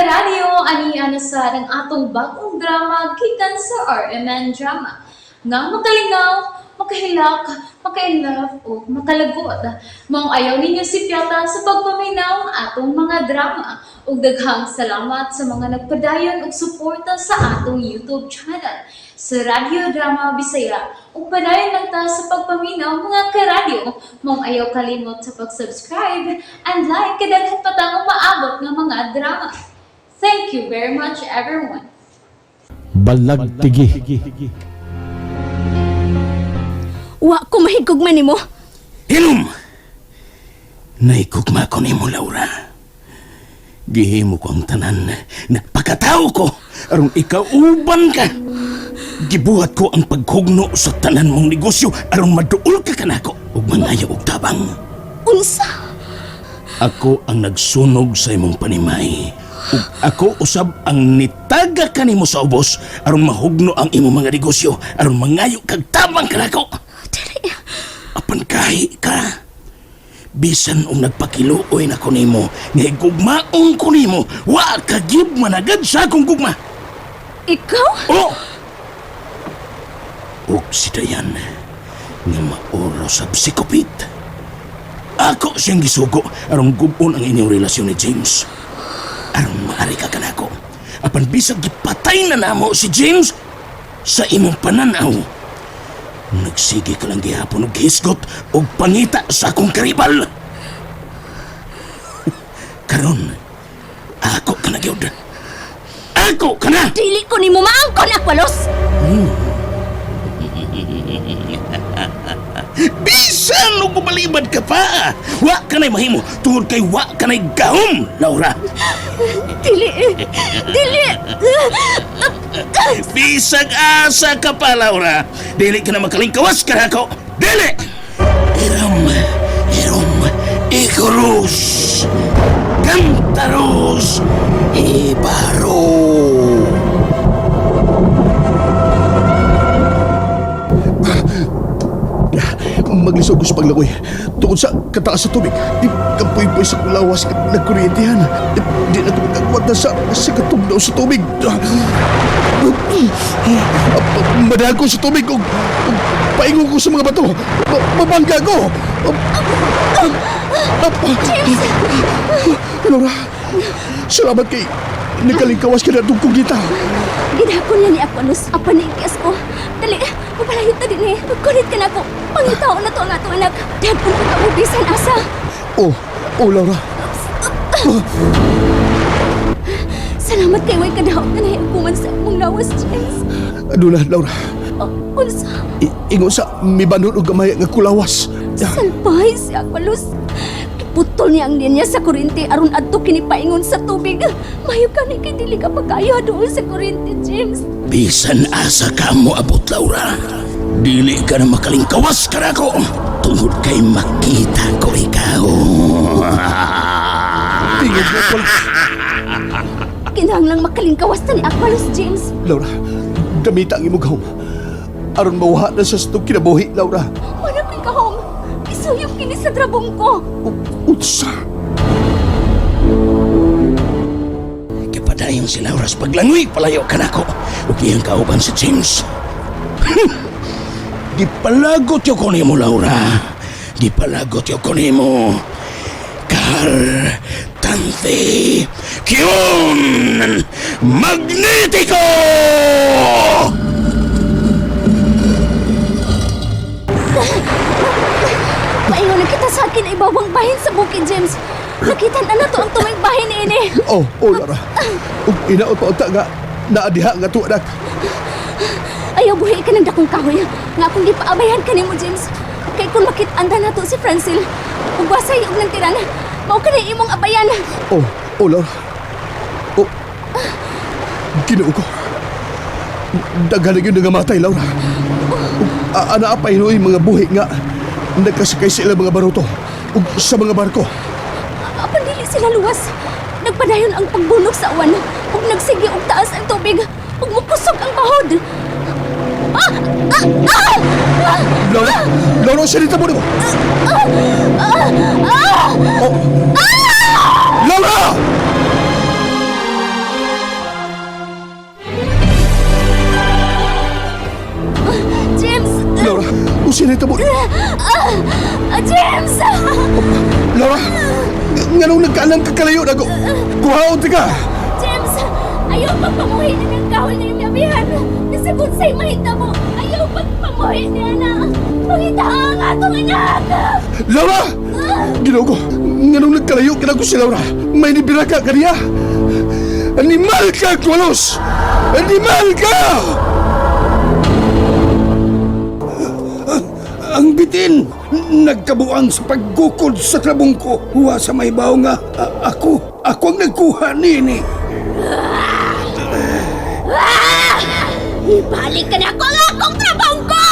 karadyo, aniya na sa ng atong bagong drama gikan sa RMN Drama. Nga makalingaw, makahilak, maka-inlove, o makalagod. Maong ayaw ninyo si Piata sa pagpaminaw ang atong mga drama. Ug daghang salamat sa mga nagpadayon ug suporta sa atong YouTube channel sa Radyo Drama Bisaya. Ug padayon lang ta sa pagpaminaw mga karadyo. Maong ayaw kalimot sa pag-subscribe and like kadaghan pa tang maabot ng mga drama. Thank you very much everyone. Balagtigi. Wa ko mahigugma nimo. Hilom! Naikugma ko ni mo, Laura. Gihimo ko ang tanan. Nagpakatao ko. Aron ikauban ka. Gibuhat ko ang paghugno sa tanan mong negosyo. Aron maduol ka kanako. Ug mangayo og tabang. Unsa? Ako ang nagsunog sa imong panimay. Ug ako usab ang nitaga kanimo sa ubos. Aron mahugno ang imong mga negosyo. Aron mangayo kag tabang kanako. Dili. Apan kahi ka. Bisan og nagpakiluoy na ko nimo, nga higugmaon ko nimo, wa ka gib managad sa akong gugma. Ikaw? Oh! Ug si Dayan, nga maoro sa psikopit. Ako siyang gisugo, aron gubon ang inyong relasyon ni James. Aron maari ka kanako. Apan bisag gipatay na namo si James sa imong pananaw. Nagsige ka lang gihapon og hisgot og pangita sa akong karibal. Karon, ako ka na gyud. Ako ka na! Dili ko nimo maangkon Aqualos. Bisan og gubalibad ka pa! Wa ka na'y mahimo tungod kay wa ka na'y gahom, Laura! Dili. Dili. Bisag asa ka pa, Laura! Dili ka na makalingkawas ka ako! Dili! Irom, Icarus! Cantaros! Ibaro! Maglisog ko sa paglangoy. Tungkol sa kataas sa tubig. Di kampuy-puy sa kulawas at nagkuryentihan. Di na tubig agwat na sa katugnaw sa tubig. Madahan ko sa tubig kung paingon ko sa mga bato. Mabangga ko. Laura, salamat kay nagkalingkawas ka na tungkong dita. Gidhapon niya ni Aqualos. Apa ni ikias ko. Dali. Mapalayot na din eh. Magkulit ka na ko. Pangitao na to ang ato anak. Dahapon ko kaubisan asa. Oh, Laura. Salamat kay way kadahop na nahiukuman sa akong lawas, James. Ano na, Laura? Unsa? Ingon sa mibanon o gamay nga kulawas. Salbahay si Aqualos. Putol niya ang linya sa kuryente aron adto kini paingon sa tubig. Mayo ka ni kay dili ka pagkayo doon sa kuryente, James. Bisan asa ka mo abot, Laura. Dili ka na makalingkawas ka na ako. Tungod kay makita ko ikaw. Tingin mo pala. Kinahanglang makalingkawas ta ni Aqualos, James. Laura, gamita ang imong gahom. Aron mawha na sa stog kinabuhi, Laura. Wala ko'y kahong. Isuyok kini sa drabong ko. Unsa? Kapadayon si Laura sa paglangoy, palayo ka na ako. Huwag iyang kauban si James. Gipalagot yung kunin mo, Laura. Gipalagot yung kunin mo. Tante Kion Magnetico! Maingon na kita sa akin ay bawang bahin sa bukid, James. Nakita na to ang tuming bahin ni ini. Oh, Laura. Ug inaot pa unta nga naadiha nga tuwa. Ayaw buhi ka ng dakong kahoy. Nga akong gipaabayan ka nimo, James. Kay kung makit-anda na to si Francil, ug wasay og nang tiran, mao ka na imong abayan. Oh, Laura. Oh. Ginoo ko. Daghan na yun nga matay, Laura. Ana pa hinuoy mga buhi nga nagkasakay sila mga baruto ug sa mga barko. Apan dili sila luwas. Nagpadayon ang pagbunog sa awan ug nagsige og taas ang tubig ug mukusog ang bahod. Laura, salita mo nimo. Oh. Laura! sila tabo. James! Laura, nganong nagkaalam ka kalayo na ko? Kuhaon ka! James! Ayaw pagpamuhin na ng kahoy na yung yabihan. Nasabot sa'y mahita mo. Ayaw pagpamuhin niya na. Mahita ang atong anak. Laura! Ginoo ko, nganong nagkalayo ka na ko si Laura. May nibiraka ka niya. Animal ka, Kualos! Animal ka! Ang bitin, nagkabuang sa paggukod sa trabong ko. Huwa sa may baw nga, ako ang nagkuha nini. Ibalik ka na ako ang akong trabong ko!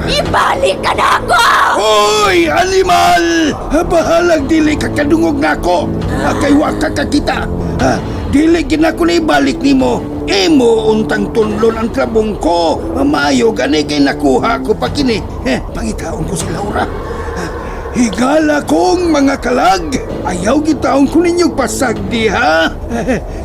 Ibalik ka na ako! Hoy, animal! Bahalag dili ka kadungog na ako. Kay waka ka kita. Dili ginako na ibalik nimo. Emo untang tunlon ang trabong ko. Maayo gani kay nakuha ko pa kini. Pangitaon ko si Laura. Higala kong mga kalag. Ayaw gitaon ko ninyong pasagdi, ha?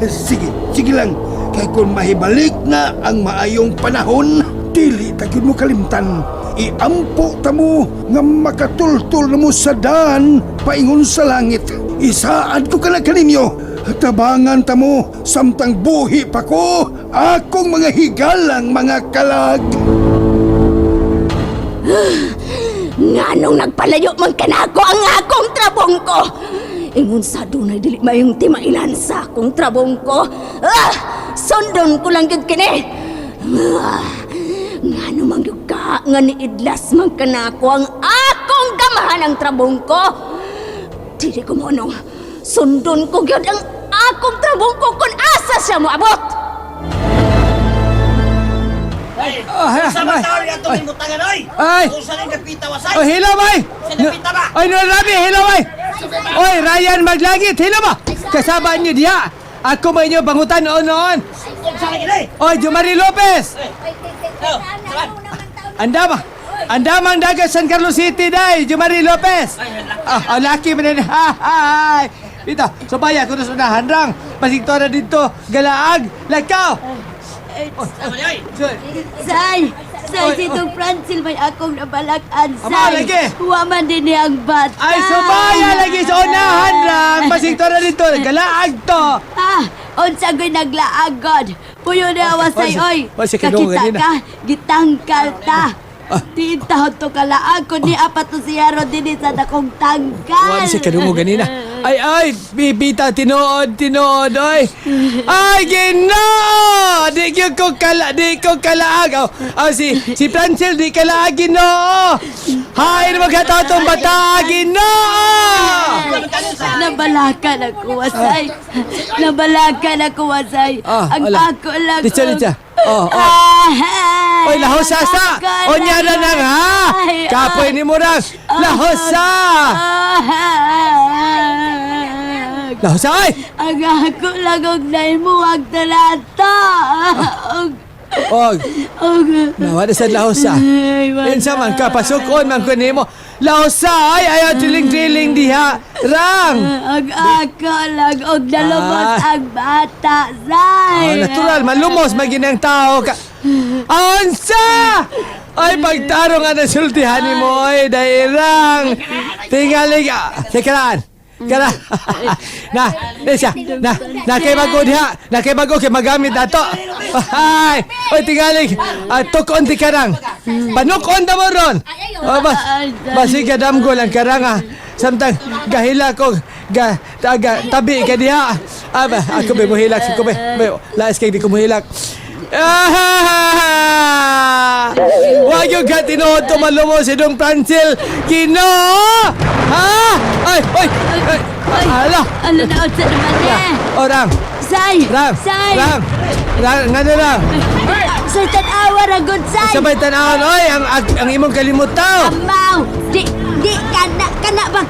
Sige lang. Kay kung mahibalik na ang maayong panahon, dili tagid mo kalimtan. Iampo ta mo nga makatultul na mo sa daan paingon sa langit. Isaad ko ka na kaninyo. Tabangan ta mo samtang buhi pa ko. Akong mga higalang mga kalag. Nganong nagpalayo man kanako ang akong trabong ko? Ingon sa dunay dili mayong timailan sa akong trabong ko. Sundon ko lang gid kini. Ngano man gyud ka nga niidlas man kanako ang akong gamahan ang trabong ko? Dili ko mo sundon ko gyud ang akong trabong ko kung asa siya moabot. Sama tao niya itong imutangan, oy! Ay! Kung saan yung kapita wasay? Oh, hello, bay! Saan napita ba? Ay, no, Rabi, hello, bay! Oy, Ryan Maglagit, hello ba? Kasama niyo diha. Ako may inyo bangutan noon. Kung saan lagi, eh! Oy, Jumari Lopez! Oh, saan? Andama! Andamang dagat San Carlos City, day! Jumari Lopez! Laki mo na hi! Dito, subaya ko na sunahan rang. Pasigtora dito, galaag, lakaw! Sama niya, oy! Say, si Tong Francil may akong nabalakan, Ama, lagi. Huwa man din niya ang bata. Ay, subaya lagi sa unahan rang. Pasigtora dito, galaag to! Unsa ko'y naglaagod. Puyo na awasay, oy. si Kinong Kakita ganina. ka, gitangkal ta. Tinta to kalaag ko ni apat to siya ron din sa dakong tangkal. Wala si kadungo ganina. Ay, bibita, tinood, oy. Ay, Ginoo! Di ko kalaag. Si Francil, di kalaag, Ginoo! Hay, magkataw tong bata, Ginoo! Nabalakan ako, wasay. Nabalakan ako, wasay. Ang ala. ako lang. Litsa. Oy, lahosasa! Onya na nang ha! Kapoy ni Murang! Lahosa! Lahosa, ay! Ang ako lang og naimuwag talata. Og, nawala sa lahosa. Insa man ka, pasukon man ko nimo. Lahosa, ay! Ayaw tiling-tiling diha! Rang! Ang ako lang og nalumot ang bata, say. Natural, malumos maginang tao ka. Ansa! Ay, pagtarong nga nasultihan ni mo, ay, dairang. Tingaling, sikaraan. Kara. Kay bago diha. Kay bago kay magamit nato. Ay, oy tingaling. Tukon ti karang. Panukon ta mo ron. Basiga damgo lang karang. Samtang gahila ko tabi ka diha. Ako be mohilak ko be. Laas kay di ko mohilak. Wag yung katinood tumalumo si Dong Francil. Ginoo! Ha? Ay! Ala! Ano na sa naman eh? Rang! Say! Rang! Nga na lang! Say, tanawa ra good, say! Sabay tanahon, oy! Ang imong kalimut tao! Amaw! Di, kana ba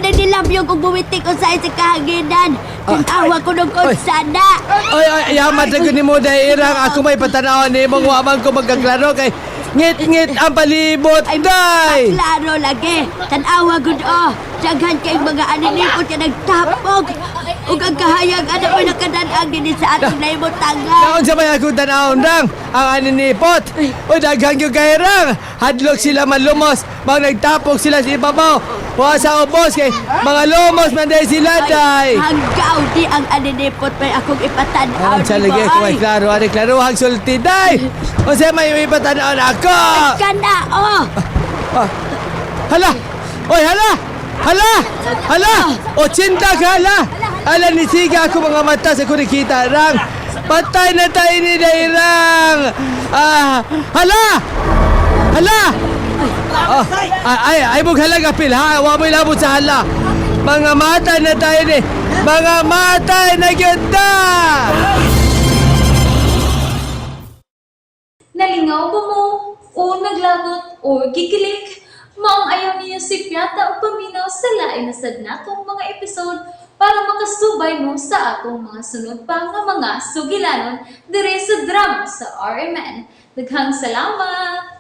nilabyo kung bumitik ko sa isang kahanginan. Tanawa ko nung sana. Oy! Yamat na ni mo dahil irang ako may patanahon ni imong wamang ko magkaklaro kay ngit ang palibot, day! Klaro lagi. Tanawa good, oh. Daghan kay mga aninipot nga nagtapog. Ug ang kahayag ano mo nakadanang din sa atong naimutangan. Naon sa may akong tanawon rang, ang aninipot. O daghang yung kairang. Hadlok sila malumos, mga nagtapok sila sa ibabaw. Wa sa ubos kay mga lumos man dahil sila day. Hanggaw di ang aninipot may akong ipatanaw. Ang saligi ko ay klaro, ari klaro hang sulti day. O sa may ipatanaw ako. Kana, oh! Ah. Hala! Oy, hala! Hala! Hala! O tsinta ka, hala! Hala, nisiga ako mga mata sa kunikita, Rang! Patay na tayo ni Dairang! Hala! Hala! Ay mong halag apil, ha? Huwag mo'y labot sa hala! Mga matay na tayo ni! Mga matay na ganda! Nalingaw ba mo? O naglagot? O gigilik? Maong ayaw niya si Piata o paminaw sa lain na sadnatong mga episode para makasubay mo sa atong mga sunod pa nga mga sugilanon dire sa drama sa RMN. Daghang salamat!